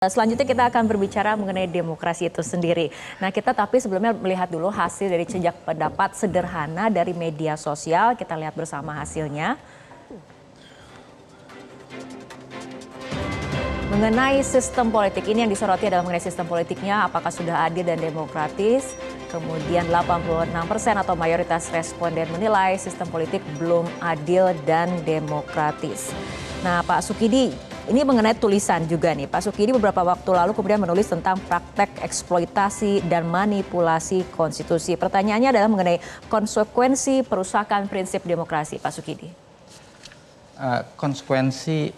Selanjutnya kita akan berbicara mengenai demokrasi itu sendiri. Nah, kita tapi sebelumnya melihat dulu hasil dari jejak pendapat sederhana dari media sosial. Kita lihat bersama hasilnya. Mengenai sistem politik, ini yang disoroti adalah mengenai sistem politiknya, apakah sudah adil dan demokratis. Kemudian 86% atau mayoritas responden menilai sistem politik belum adil dan demokratis. Nah, Pak Sukidi, ini mengenai tulisan juga nih. Pak Sukidi beberapa waktu lalu kemudian menulis tentang praktek eksploitasi dan manipulasi konstitusi. Pertanyaannya adalah mengenai konsekuensi perusakan prinsip demokrasi, Pak Sukidi. Konsekuensi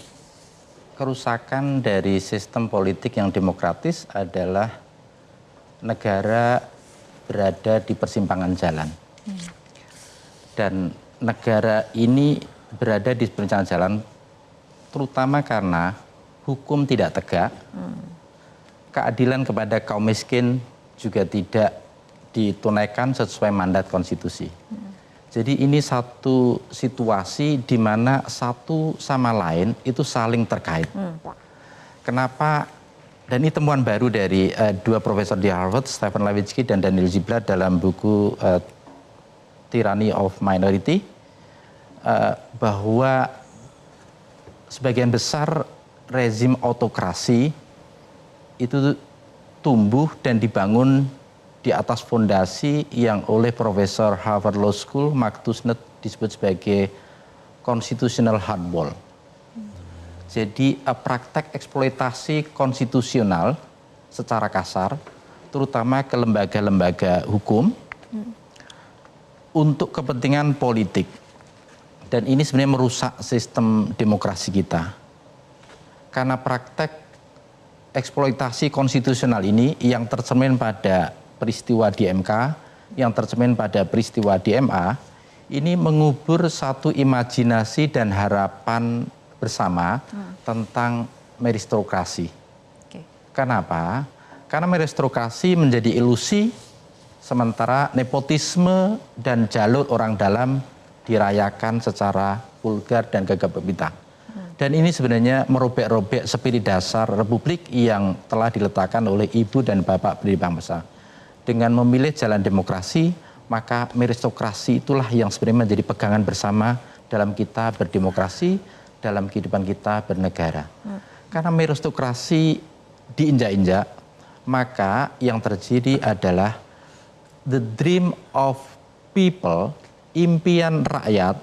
kerusakan dari sistem politik yang demokratis adalah negara berada di persimpangan jalan. Dan negara ini berada di persimpangan jalan terutama karena hukum tidak tegak, keadilan kepada kaum miskin juga tidak ditunaikan sesuai mandat konstitusi. Jadi ini satu situasi di mana satu sama lain itu saling terkait. Kenapa? Dan ini temuan baru dari dua profesor di Harvard, Stephen Levitsky dan Daniel Ziblatt dalam buku Tyranny of Minority, bahwa sebagian besar rezim autokrasi itu tumbuh dan dibangun di atas fondasi yang oleh Profesor Harvard Law School Mark Tushnet disebut sebagai constitutional hardball. Jadi praktek eksploitasi konstitusional secara kasar, terutama ke lembaga-lembaga hukum untuk kepentingan politik. Dan ini sebenarnya merusak sistem demokrasi kita. Karena praktek eksploitasi konstitusional ini yang tercermin pada peristiwa di MK, yang tercermin pada peristiwa di MA, ini mengubur satu imajinasi dan harapan bersama tentang meritokrasi. Kenapa? Karena meritokrasi menjadi ilusi, sementara nepotisme dan jalur orang dalam dirayakan secara vulgar dan gagap gempita. Dan ini sebenarnya merobek-robek spirit dasar Republik yang telah diletakkan oleh ibu dan bapak pendiri bangsa. Dengan memilih jalan demokrasi, maka meritokrasi itulah yang sebenarnya menjadi pegangan bersama dalam kita berdemokrasi, dalam kehidupan kita bernegara. Karena meritokrasi diinjak-injak, maka yang terjadi adalah the dream of people, impian rakyat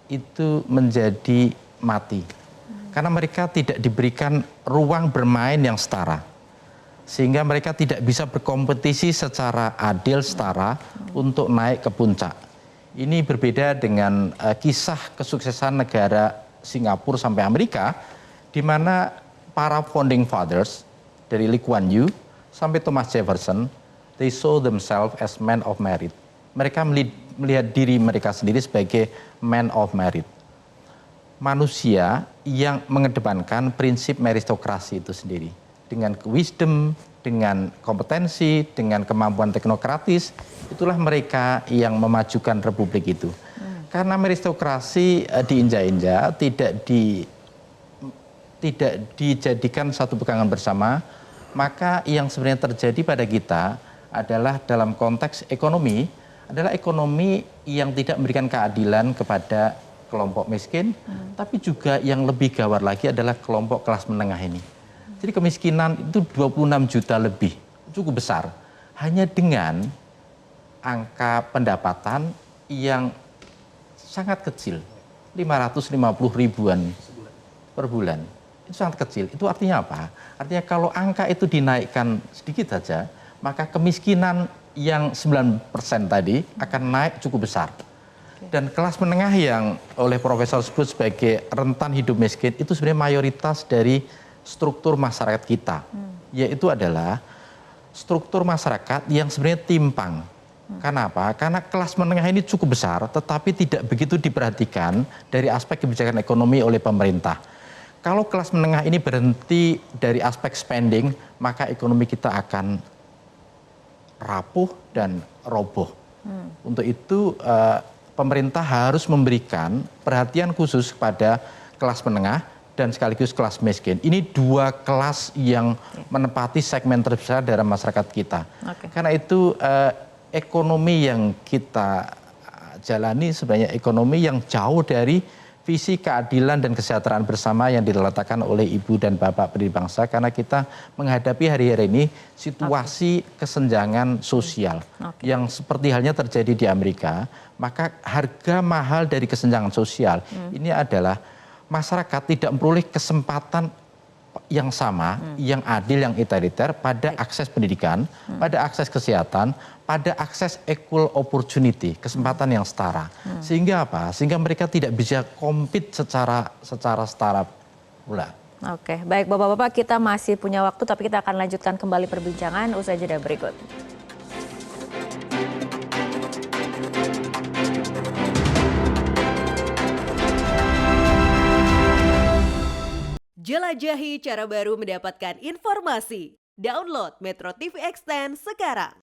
itu menjadi mati. Karena mereka tidak diberikan ruang bermain yang setara. Sehingga mereka tidak bisa berkompetisi secara adil, setara untuk naik ke puncak. Ini berbeda dengan kisah kesuksesan negara Singapura sampai Amerika, di mana para founding fathers dari Lee Kuan Yew sampai Thomas Jefferson, they saw themselves as men of merit. Mereka melihat diri mereka sendiri sebagai man of merit. Manusia yang mengedepankan prinsip meritokrasi itu sendiri. Dengan wisdom, dengan kompetensi, dengan kemampuan teknokratis, itulah mereka yang memajukan republik itu. Karena meritokrasi diinjak-injak, tidak dijadikan satu pegangan bersama, maka yang sebenarnya terjadi pada kita adalah dalam konteks ekonomi, adalah ekonomi yang tidak memberikan keadilan kepada kelompok miskin, tapi juga yang lebih gawat lagi adalah kelompok kelas menengah ini. Jadi kemiskinan itu 26 juta lebih, cukup besar. Hanya dengan angka pendapatan yang sangat kecil, 550 ribuan per bulan. Itu sangat kecil. Itu artinya apa? Artinya kalau angka itu dinaikkan sedikit saja, maka kemiskinan yang 9% tadi akan naik cukup besar. Dan kelas menengah yang oleh profesor sebut sebagai rentan hidup miskin itu sebenarnya mayoritas dari struktur masyarakat kita. Yaitu adalah struktur masyarakat yang sebenarnya timpang. Kenapa? Karena kelas menengah ini cukup besar tetapi tidak begitu diperhatikan dari aspek kebijakan ekonomi oleh pemerintah. Kalau kelas menengah ini berhenti dari aspek spending, maka ekonomi kita akan rapuh dan roboh. Untuk itu pemerintah harus memberikan perhatian khusus kepada kelas menengah dan sekaligus kelas miskin. Ini dua kelas yang menempati segmen terbesar dalam masyarakat kita. Karena itu ekonomi yang kita jalani sebenarnya ekonomi yang jauh dari visi keadilan dan kesejahteraan bersama yang diletakkan oleh ibu dan bapak pendiri bangsa, karena kita menghadapi hari-hari ini situasi kesenjangan sosial yang seperti halnya terjadi di Amerika. Maka harga mahal dari kesenjangan sosial ini adalah masyarakat tidak memperoleh kesempatan yang sama, yang adil, yang egaliter pada akses pendidikan, pada akses kesehatan, pada akses equal opportunity, kesempatan yang setara. Sehingga apa? Sehingga mereka tidak bisa compete secara setara pula. Oke, baik Bapak-bapak, kita masih punya waktu tapi kita akan lanjutkan kembali perbincangan usai jeda berikut. Jelajahi cara baru mendapatkan informasi. Download Metro TV Extend sekarang.